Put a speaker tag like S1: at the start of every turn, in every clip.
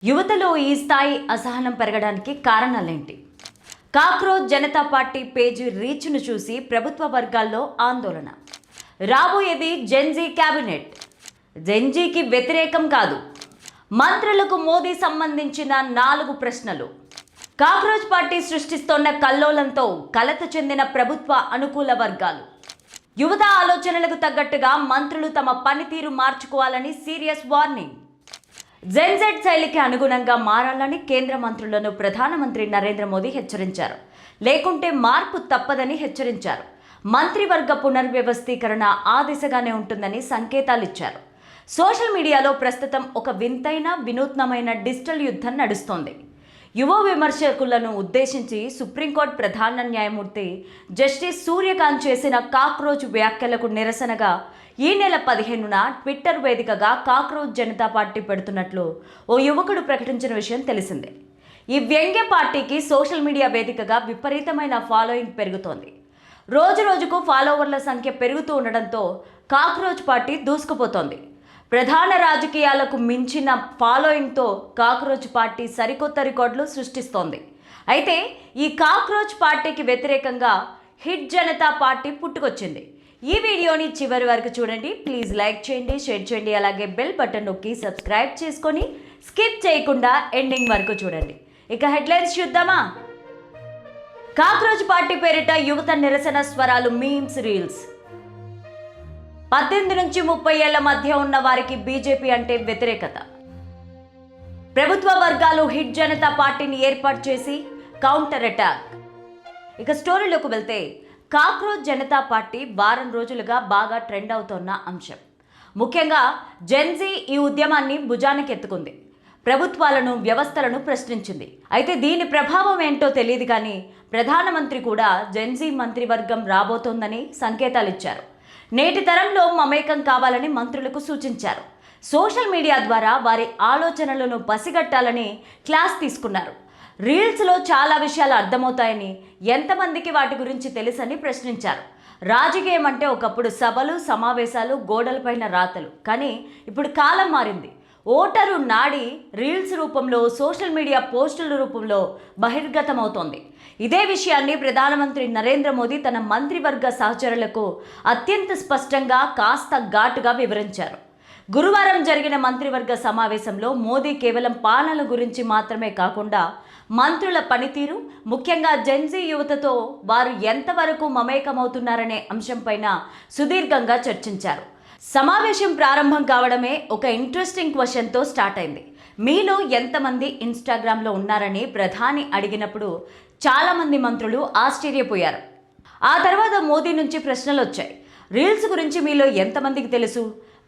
S1: యువతలో ఈ స్థాయి అసహనం పెరగడానికి కారణాలేంటి? కాక్రోచ్ జనతా పార్టీ పేజీ రీచ్ను చూసి ప్రభుత్వ వర్గాల్లో ఆందోళన. రాబోయేది జెన్జీ క్యాబినెట్. జెన్జీకి వ్యతిరేకం కాదు. మంత్రులకు మోదీ సంబంధించిన 4 ప్రశ్నలు. కాక్రోచ్ పార్టీ సృష్టిస్తోన్న కల్లోలంతో కలత చెందిన ప్రభుత్వ అనుకూల వర్గాలు. యువత ఆలోచనలకు తగ్గట్టుగా మంత్రులు తమ పనితీరు మార్చుకోవాలని సీరియస్ వార్నింగ్. జెన్జెడ్ శైలికి అనుగుణంగా మారాలని కేంద్ర మంత్రులను ప్రధానమంత్రి నరేంద్ర మోదీ హెచ్చరించారు. లేకుంటే మార్పు తప్పదని హెచ్చరించారు. మంత్రివర్గ పునర్వ్యవస్థీకరణ ఆ దిశగానే ఉంటుందని సంకేతాలిచ్చారు. సోషల్ మీడియాలో ప్రస్తుతం ఒక వింతైన వినూత్నమైన డిజిటల్ యుద్ధం నడుస్తోంది. యువ విమర్శకులను ఉద్దేశించి సుప్రీంకోర్టు ప్రధాన న్యాయమూర్తి జస్టిస్ సూర్యకాంత్ చేసిన కాక్రోచ్ వ్యాఖ్యలకు నిరసనగా ఈ నెల 15న ట్విట్టర్ వేదికగా కాక్రోచ్ జనతా పార్టీ పెడుతున్నట్లు ఓ యువకుడు ప్రకటించిన విషయం తెలిసిందే. ఈ వ్యంగ్య పార్టీకి సోషల్ మీడియా వేదికగా విపరీతమైన ఫాలోయింగ్ పెరుగుతోంది. రోజు రోజుకు ఫాలోవర్ల సంఖ్య పెరుగుతూ ఉండడంతో కాక్రోచ్ పార్టీ దూసుకుపోతోంది. ప్రధాన రాజకీయాలకు మించిన ఫాలోయింగ్తో కాక్రోచ్ పార్టీ సరికొత్త రికార్డులు సృష్టిస్తోంది. అయితే ఈ కాక్రోచ్ పార్టీకి వ్యతిరేకంగా హిట్ జనతా పార్టీ పుట్టుకొచ్చింది. ఈ వీడియోని చివరి వరకు చూడండి. ప్లీజ్ లైక్ చేయండి, షేర్ చేయండి, అలాగే బెల్ బటన్ నొక్కి సబ్స్క్రైబ్ చేసుకొని స్కిప్ చేయకుండా ఎండింగ్ వరకు చూడండి. ఇక హెడ్లైన్స్ చూద్దామా? కాక్రోచ్ పార్టీ పేరిట యువత నిరసన స్వరాలు, మీమ్స్, రీల్స్. 18 నుంచి 30 ఏళ్ల మధ్య ఉన్న వారికి బీజేపీ అంటే వ్యతిరేకత. ప్రభుత్వ వర్గాలు హిట్ జనతా పార్టీని ఏర్పాటు చేసి కౌంటర్ అటాక్. ఇక స్టోరీలోకి వెళ్తే, కాక్రోచ్ జనతా పార్టీ వారం రోజులుగా బాగా ట్రెండ్ అవుతోన్న అంశం. ముఖ్యంగా జెన్జీ ఈ ఉద్యమాన్ని భుజానికెత్తుకుంది. ప్రభుత్వాలను, వ్యవస్థలను ప్రశ్నించింది. అయితే దీని ప్రభావం ఏంటో తెలియదు కానీ ప్రధానమంత్రి కూడా జెన్జీ మంత్రివర్గం రాబోతోందని సంకేతాలిచ్చారు. నేటి తరంలో మమేకం కావాలని మంత్రులకు సూచించారు. సోషల్ మీడియా ద్వారా వారి ఆలోచనలను పసిగట్టాలని క్లాస్ తీసుకున్నారు. రీల్స్లో చాలా విషయాలు అర్థమవుతాయని, ఎంతమందికి వాటి గురించి తెలుసని ప్రశ్నించారు. రాజకీయం అంటే ఒకప్పుడు సభలు, సమావేశాలు, గోడలపైన రాతలు. కానీ ఇప్పుడు కాలం మారింది. ఓటరు నాడి రీల్స్ రూపంలో, సోషల్ మీడియా పోస్టుల రూపంలో బహిర్గతమవుతోంది. ఇదే విషయాన్ని ప్రధానమంత్రి నరేంద్ర మోదీ తన మంత్రివర్గ సహచరులకు అత్యంత స్పష్టంగా, కాస్త ఘాటుగా వివరించారు. గురువారం జరిగిన మంత్రివర్గ సమావేశంలో మోదీ కేవలం పాలన గురించి మాత్రమే కాకుండా మంత్రుల పనితీరు, ముఖ్యంగా జెన్జీ యువతతో వారు ఎంతవరకు మమేకమవుతున్నారనే అంశంపైన సుదీర్ఘంగా చర్చించారు. సమావేశం ప్రారంభం కావడమే ఒక ఇంట్రెస్టింగ్ క్వశ్చన్తో స్టార్ట్ అయింది. మీలో ఎంతమంది ఇన్స్టాగ్రామ్లో ఉన్నారని ప్రధాని అడిగినప్పుడు చాలామంది మంత్రులు ఆశ్చర్యపోయారు. ఆ తర్వాత మోదీ నుంచి ప్రశ్నలు వచ్చాయి. రీల్స్ గురించి మీలో ఎంతమందికి తెలుసు?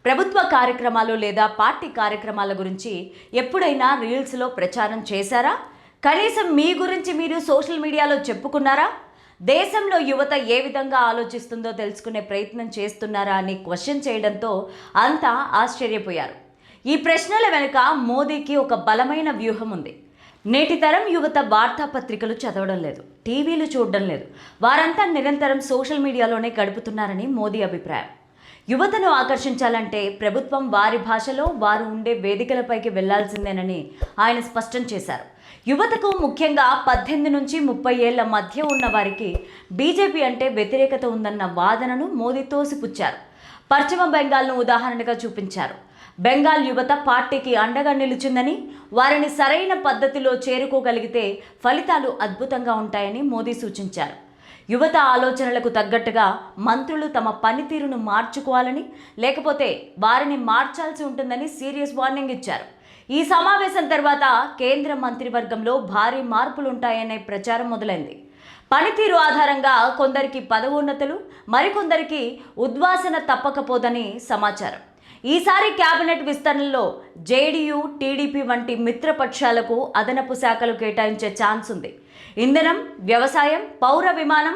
S1: ప్రభుత్వ కార్యక్రమాలు లేదా పార్టీ కార్యక్రమాల గురించి ఎప్పుడైనా రీల్స్లో ప్రచారం చేశారా? కనీసం మీ గురించి మీరు సోషల్ మీడియాలో చెప్పుకున్నారా? దేశంలో యువత ఏ విధంగా ఆలోచిస్తుందో తెలుసుకునే ప్రయత్నం చేస్తున్నారా అని క్వశ్చన్ చేయడంతో అంతా ఆశ్చర్యపోయారు. ఈ ప్రశ్నల వెనుక మోదీకి ఒక బలమైన వ్యూహం ఉంది. నేటి తరం యువత వార్తాపత్రికలు చదవడం లేదు, టీవీలు చూడడం లేదు. వారంతా నిరంతరం సోషల్ మీడియాలోనే గడుపుతున్నారని మోదీ అభిప్రాయం. యువతను ఆకర్షించాలంటే ప్రభుత్వం వారి భాషలో వారు ఉండే వేదికలపైకి వెళ్లాల్సిందేనని ఆయన స్పష్టం చేశారు. యువతకు, ముఖ్యంగా 18 నుంచి 30 ఏళ్ల మధ్య ఉన్న వారికి బీజేపీ అంటే వ్యతిరేకత ఉందన్న వాదనను మోదీ తోసిపుచ్చారు. పశ్చిమ బెంగాల్ను ఉదాహరణగా చూపించారు. బెంగాల్ యువత పార్టీకి అండగా నిలిచిందని, వారిని సరైన పద్ధతిలో చేరుకోగలిగితే ఫలితాలు అద్భుతంగా ఉంటాయని మోదీ సూచించారు. యువత ఆలోచనలకు తగ్గట్టుగా మంత్రులు తమ పనితీరును మార్చుకోవాలని, లేకపోతే వారిని మార్చాల్సి ఉంటుందని సీరియస్ వార్నింగ్ ఇచ్చారు. ఈ సమావేశం తర్వాత కేంద్ర మంత్రివర్గంలో భారీ మార్పులుంటాయనే ప్రచారం మొదలైంది. పనితీరు ఆధారంగా కొందరికి పదవోన్నతులు, మరికొందరికి ఉద్వాసన తప్పకపోదని సమాచారం. ఈసారి కేబినెట్ విస్తరణలో జేడీయూ, టీడీపీ వంటి మిత్రపక్షాలకు అదనపు శాఖలు కేటాయించే ఛాన్స్ ఉంది. ఇంధనం, వ్యవసాయం, పౌర విమానం,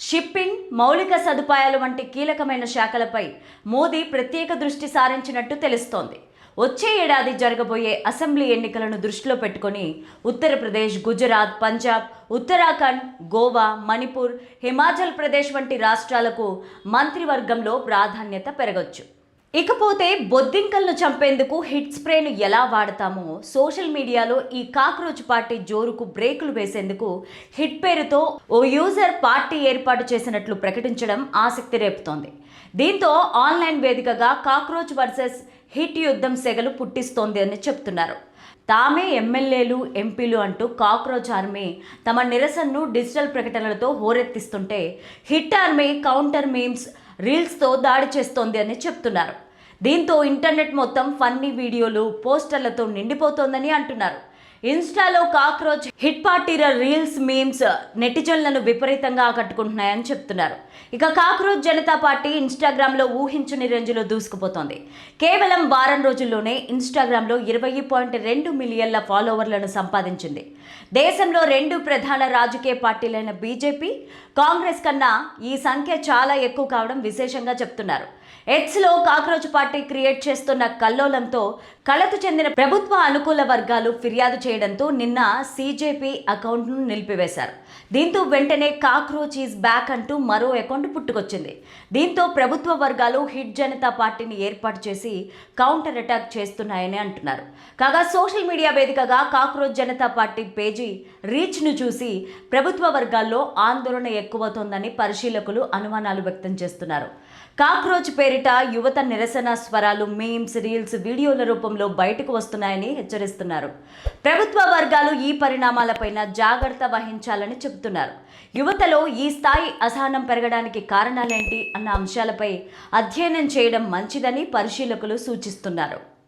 S1: షిప్పింగ్, మౌలిక సదుపాయాలు వంటి కీలకమైన శాఖలపై మోదీ ప్రత్యేక దృష్టి సారించినట్టు తెలుస్తోంది. వచ్చే ఏడాది జరగబోయే అసెంబ్లీ ఎన్నికలను దృష్టిలో పెట్టుకొని ఉత్తరప్రదేశ్, గుజరాత్, పంజాబ్, ఉత్తరాఖండ్, గోవా, మణిపూర్, హిమాచల్ ప్రదేశ్ వంటి రాష్ట్రాలకు మంత్రివర్గంలో ప్రాధాన్యత పెరగొచ్చు. ఇకపోతే బొద్దింకలను చంపేందుకు హిట్ స్ప్రేను ఎలా వాడతామో సోషల్ మీడియాలో ఈ కాక్రోచ్ పార్టీ జోరుకు బ్రేకులు వేసేందుకు హిట్ పేరుతో ఓ యూజర్ పార్టీ ఏర్పాటు చేసినట్లు ప్రకటించడం ఆసక్తి రేపుతోంది. దీంతో ఆన్లైన్ వేదికగా కాక్రోచ్ వర్సెస్ హిట్ యుద్ధం సెగలు పుట్టిస్తోంది అని చెప్తున్నారు. తామే ఎమ్మెల్యేలు, ఎంపీలు అంటూ కాక్రోచ్ ఆర్మీ తమ నిరసనను డిజిటల్ ప్రకటనలతో హోరెత్తిస్తుంటే హిట్ ఆర్మీ కౌంటర్ మీమ్స్, రీల్స్తో దాడి చేస్తోంది అని చెప్తున్నారు. దీంతో ఇంటర్నెట్ మొత్తం ఫన్నీ వీడియోలు, పోస్టర్లతో నిండిపోతోందని అంటున్నారు. ఇన్స్టాలో కాక్రోచ్ హిట్ పార్టీల రీల్స్, మీమ్స్ నెటిజన్లను విపరీతంగా ఆకట్టుకుంటున్నాయని చెప్తున్నారు. ఇక కాక్రోచ్ జనతా పార్టీ ఇన్స్టాగ్రామ్లో ఊహించని రేంజ్లో దూసుకుపోతోంది. కేవలం వారం రోజుల్లోనే ఇన్స్టాగ్రామ్లో 20.2 మిలియన్ల ఫాలోవర్లను సంపాదించింది. దేశంలో 2 ప్రధాన రాజకీయ పార్టీలైన బీజేపీ, కాంగ్రెస్ కన్నా ఈ సంఖ్య చాలా ఎక్కువ కావడం విశేషంగా చెప్తున్నారు. ఎక్స్లో కాక్రోచ్ పార్టీ క్రియేట్ చేస్తున్న కల్లోలంతో కలత చెందిన ప్రభుత్వ అనుకూల వర్గాలు ఫిర్యాదు చేయడంతో నిన్న సీజేపీ అకౌంట్ను నిలిపివేశారు. దీంతో వెంటనే కాక్రోచ్ ఈజ్ బ్యాక్ అంటూ మరో అకౌంట్ పుట్టుకొచ్చింది. దీంతో ప్రభుత్వ వర్గాలు హిట్ జనతా పార్టీని ఏర్పాటు చేసి కౌంటర్ అటాక్ చేస్తున్నాయని అంటున్నారు. కాగా సోషల్ మీడియా వేదికగా కాక్రోచ్ జనతా పార్టీ పేజీ రీచ్ను చూసి ప్రభుత్వ వర్గాల్లో ఆందోళన ఎక్కువవుతోందని పరిశీలకులు అనుమానాలు వ్యక్తం చేస్తున్నారు. కాక్రోచ్ పేరిట యువత నిరసన స్వరాలు, మీమ్స్, రీల్స్, వీడియోల రూపంలో బయటకు వస్తున్నాయని హెచ్చరిస్తున్నారు. ప్రభుత్వ వర్గాలు ఈ పరిణామాలపైన జాగ్రత్త వహించాలని చెబుతున్నారు. యువతలో ఈ స్థాయి అసహనం పెరగడానికి కారణాలేంటి అన్న అంశాలపై అధ్యయనం చేయడం మంచిదని పరిశీలకులు సూచిస్తున్నారు.